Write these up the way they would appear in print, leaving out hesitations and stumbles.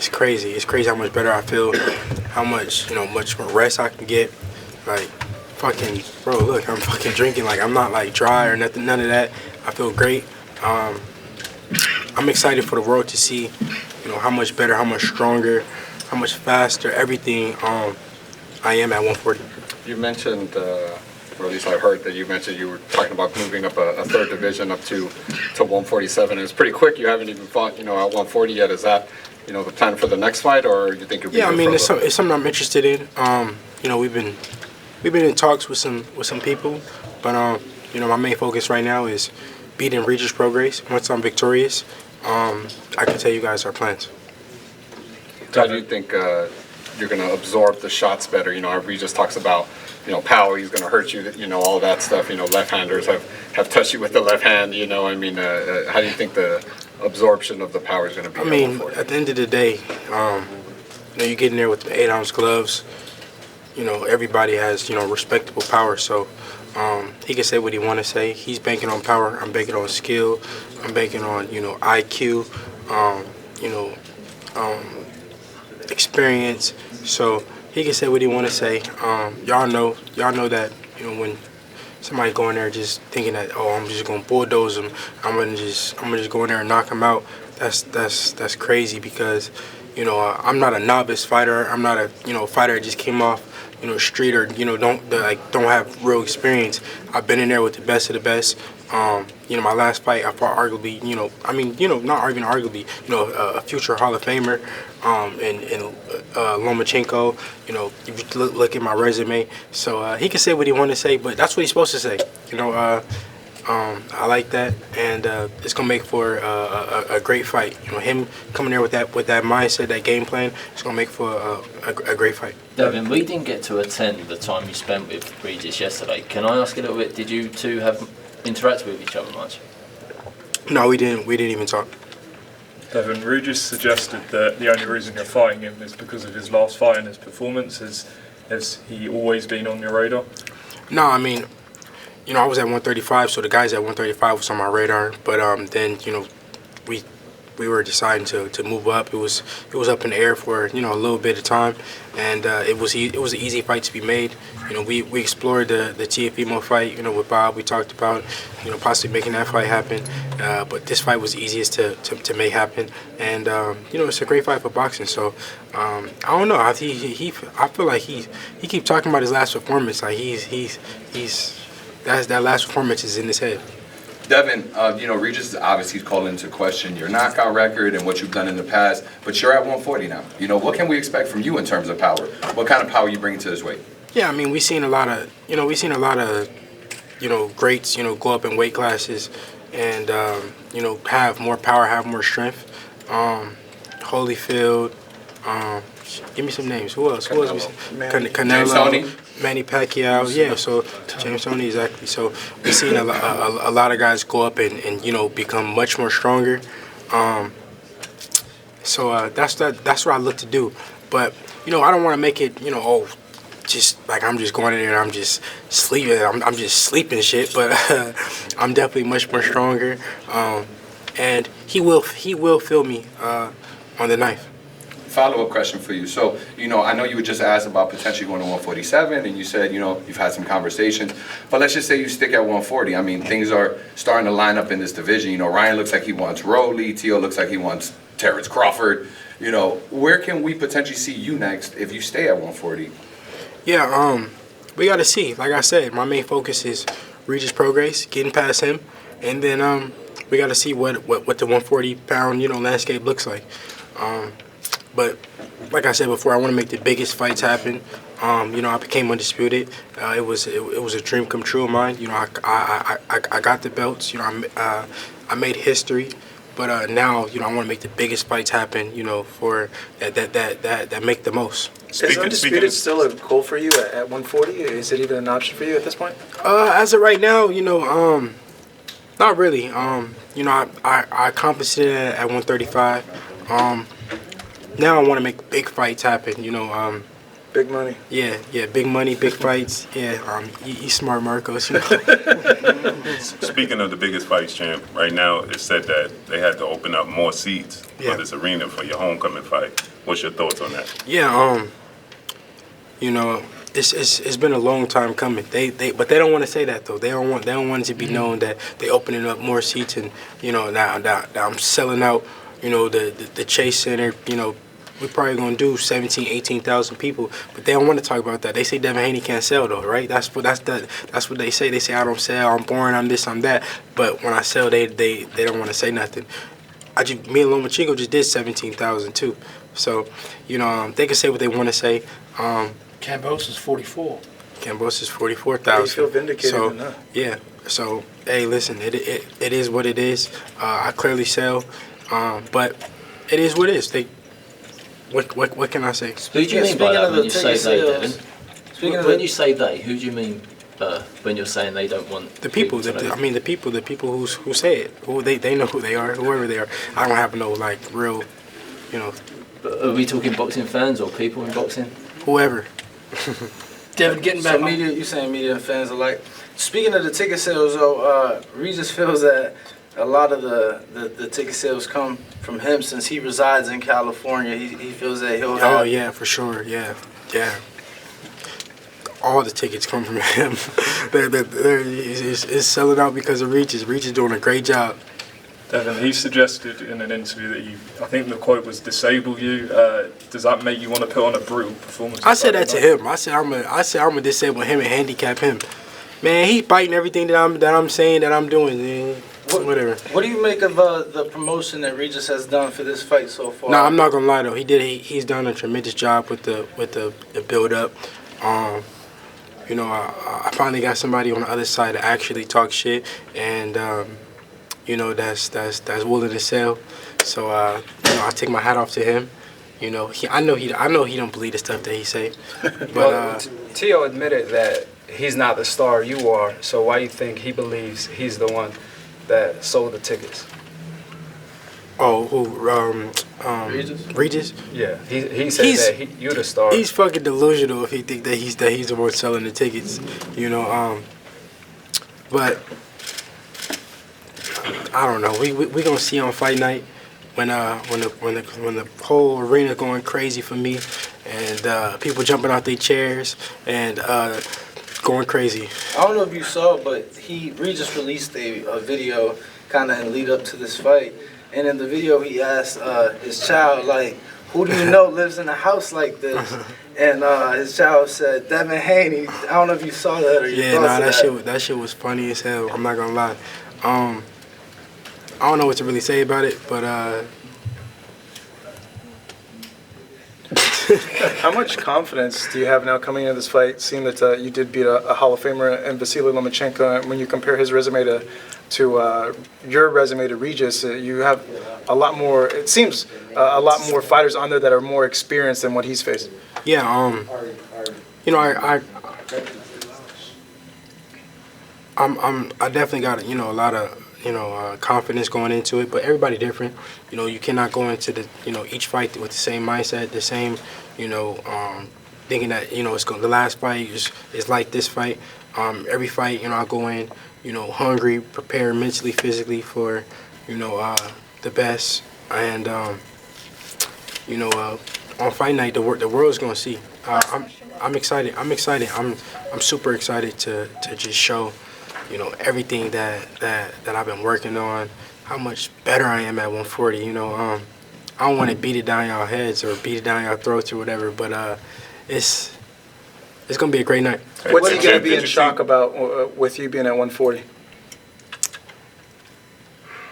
it's crazy. It's crazy how much better I feel, how much much more rest I can get. Like, fucking, bro, look, I'm fucking drinking. Like, I'm not like dry or nothing, none of that. I feel great. I'm excited for the world to see, how much better, how much stronger, how much faster, everything I am at 140. You mentioned, or at least I heard that you mentioned you were talking about moving up a third division up to 147. It's pretty quick. You haven't even fought, at 140 yet. Is that, the plan for the next fight, or you think you'll be? Yeah, I mean, it's something I'm interested in. We've been in talks with some people, but my main focus right now is beating Regis Prograis. Once I'm victorious, I can tell you guys our plans. How do you think you're going to absorb the shots better? Regis talks about, power, he's going to hurt you, all that stuff. Left-handers have touched you with the left hand, how do you think the absorption of the power is going to be? I mean, at the end of the day, you get in there with the 8-ounce gloves. Everybody has, respectable power. So he can say what he want to say. He's banking on power. I'm banking on skill. I'm banking on, IQ, experience. So he can say what he want to say. Y'all know that, when somebody's going there just thinking that, oh, I'm just gonna bulldoze him, I'm gonna just go in there and knock him out. That's crazy, because I'm not a novice fighter. I'm not a fighter that just came off street, or don't have real experience. I've been in there with the best of the best. My last fight I fought arguably, not even arguably, a future Hall of Famer, and Lomachenko. If you look at my resume, so he can say what he want to say, but that's what he's supposed to say. I like that, and it's gonna make for a great fight. Him coming there with that mindset, that game plan, it's gonna make for a great fight. Devin, we didn't get to attend the time you spent with Regis yesterday. Can I ask a little bit? Did you two have interacted with each other much? No, we didn't. We didn't even talk. Devin, Regis suggested that the only reason you're fighting him is because of his last fight and his performance. Has he always been on your radar? No, I mean, I was at 135, so the guys at 135 was on my radar. But then, we were deciding to move up. It was up in the air for a little bit of time, and it was an easy fight to be made. We explored the TFEMO fight. With Bob, we talked about possibly making that fight happen. But this fight was easiest to make happen, and it's a great fight for boxing. So I don't know. I feel like he keeps talking about his last performance. Like that last performance is in his head. Devin, Regis is obviously calling into question your knockout record and what you've done in the past, but you're at 140 now. What can we expect from you in terms of power? What kind of power you bring to this weight? Yeah, I mean, we've seen a lot of greats, go up in weight classes and, have more power, have more strength. Holyfield, give me some names. Who else? Canelo, Manny Pacquiao. Yeah, so James Toney, exactly. So we've seen a lot of guys go up and become much more stronger. So that's what I look to do. But I don't want to make it just like I'm just going in there and I'm just sleeping. I'm just sleeping shit. But I'm definitely much more stronger. And he will feel me on the knife. Follow-up question for you. So, I know you were just asked about potentially going to 147, and you said, you've had some conversations. But let's just say you stick at 140. I mean, things are starting to line up in this division. Ryan looks like he wants Rowley. Tio looks like he wants Terrence Crawford. Where can we potentially see you next if you stay at 140? Yeah, we got to see. Like I said, my main focus is Regis Prograis, getting past him. And then we got to see what the 140-pound, landscape looks like. But like I said before, I want to make the biggest fights happen. I became undisputed. It was a dream come true of mine. I got the belts. I made history. But now, I want to make the biggest fights happen. For that make the most. Is undisputed still a goal for you at 140? Is it even an option for you at this point? As of right now, not really. I compensated at 135. Now I want to make big fights happen. Big money. Yeah, big money, big fights. Yeah, you smart, Marcos. You know. Speaking of the biggest fights, champ, right now it's said that they had to open up more seats Yeah. for this arena for your homecoming fight. What's your thoughts on that? Yeah, you know, it's been a long time coming. But they don't want to say that though. They don't want it to be known that they opening up more seats, and you know now I'm selling out. You know the Chase Center. You know we're probably gonna do 17,000, 18,000 people, but they don't want to talk about that. They say Devin Haney can't sell though, right? That's what they say. They say I don't sell. I'm boring. I'm this. I'm that. But when I sell, they don't want to say nothing. Me and Lomachenko just did 17,000 too. So you know they can say what they want to say. Cambos is 44. Cambos is 44,000. You feel vindicated So enough. yeah. So hey, listen, it is what it is. I clearly sell, but it is what it is. What can I say? Who do you mean by that when you say they, Devin? Speaking When you say they, who do you mean when you're saying they don't want The people. to know? The people who say it. Who they know who they are, whoever they are. I don't have no like real, you know, Are we talking boxing fans or people in boxing? whoever. Devin, getting back. So media, you saying media and fans alike. Speaking of the ticket sales, though, Regis feels that a lot of the ticket sales come from him since he resides in California. He feels that he'll have. Oh yeah, for sure. Yeah. All the tickets come from him. It's selling out because of Regis. Regis doing a great job. Devin, he suggested in an interview that I think the quote was disable you. Does that make you want to put on a brutal performance? I said that to him. I said I'm gonna disable him and handicap him. Man, he biting everything that I'm saying that I'm doing. Man. Whatever. What do you make of the promotion that Regis has done for this fight so far? No, I'm not gonna lie though. He's done a tremendous job with the build up. You know, I finally got somebody on the other side to actually talk shit, and you know that's willing to sell. So you know, I take my hat off to him. You know, I know he don't believe the stuff that he say. But Well, Tio admitted that he's not the star you are. So why you think he believes he's the one that sold the tickets? who Regis? Yeah, he said that you're the star. He's fucking delusional if he think that he's the one selling the tickets. You know, but I don't know. We gonna see on fight night when the whole arena going crazy for me, and people jumping out their chairs and going crazy. I don't know if you saw, but Regis released a video kind of in lead up to this fight, and in the video he asked his child, like, who do you know lives in a house like this? And his child said, Devin Haney. I don't know if you saw that or you thought that shit was funny as hell. I'm not gonna lie. I don't know what to really say about it, but How much confidence do you have now coming into this fight, seeing that you did beat a Hall of Famer in Vasily Lomachenko? And when you compare his resume to your resume to Regis, you have a lot more. It seems a lot more fighters on there that are more experienced than what he's faced. yeah, you know, I definitely got a lot of confidence going into it, but everybody different. You know, you cannot go into each fight with the same mindset, the same thinking that the last fight is like this fight. Every fight, I go in hungry, prepared mentally, physically for the best, and on fight night the world's gonna see. I'm excited. I'm super excited to just show everything that I've been working on, how much better I am at 140. I don't want to beat it down y'all heads or beat it down y'all throats or whatever, but it's gonna be a great night. What's he going to be in shock about with you being at 140?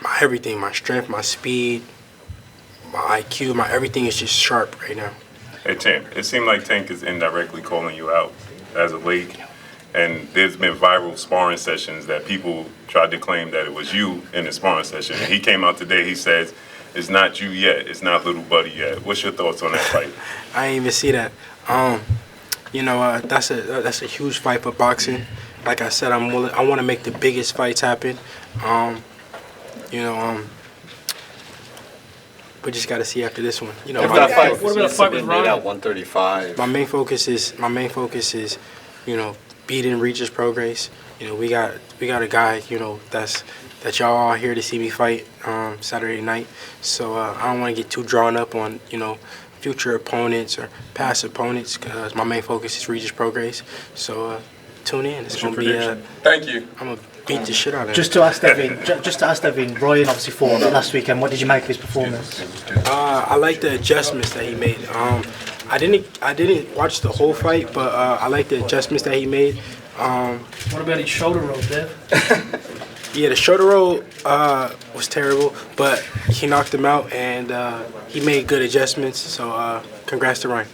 My everything, my strength, my speed, my IQ, my everything is just sharp right now. Hey, Tank, it seemed like Tank is indirectly calling you out as of late. And there's been viral sparring sessions that people tried to claim that it was you in the sparring session. And he came out today, he says, it's not you yet, it's not little buddy yet. What's your thoughts on that fight? I didn't even see that. That's a huge fight for boxing. Like I said, I want to make the biggest fights happen. but just got to see after this one. You know, If my that main fight focus- What about a needs to fight be with made Ryan? at 135. my main focus is, you know, beating Regis Prograis. You know, we got a guy, you know, that y'all are here to see me fight Saturday night. So I don't want to get too drawn up on, you know, future opponents or past opponents, because my main focus is Regis Prograis. So tune in. It's gonna be. Thank you. I'm gonna beat the shit out of him. Just to ask Devin, Ryan obviously fought last weekend. What did you make of his performance? I like the adjustments that he made. I didn't watch the whole fight, but I like the adjustments that he made. What about his shoulder roll, Dev? Yeah, the shoulder roll was terrible, but he knocked him out and he made good adjustments. So congrats to Ryan.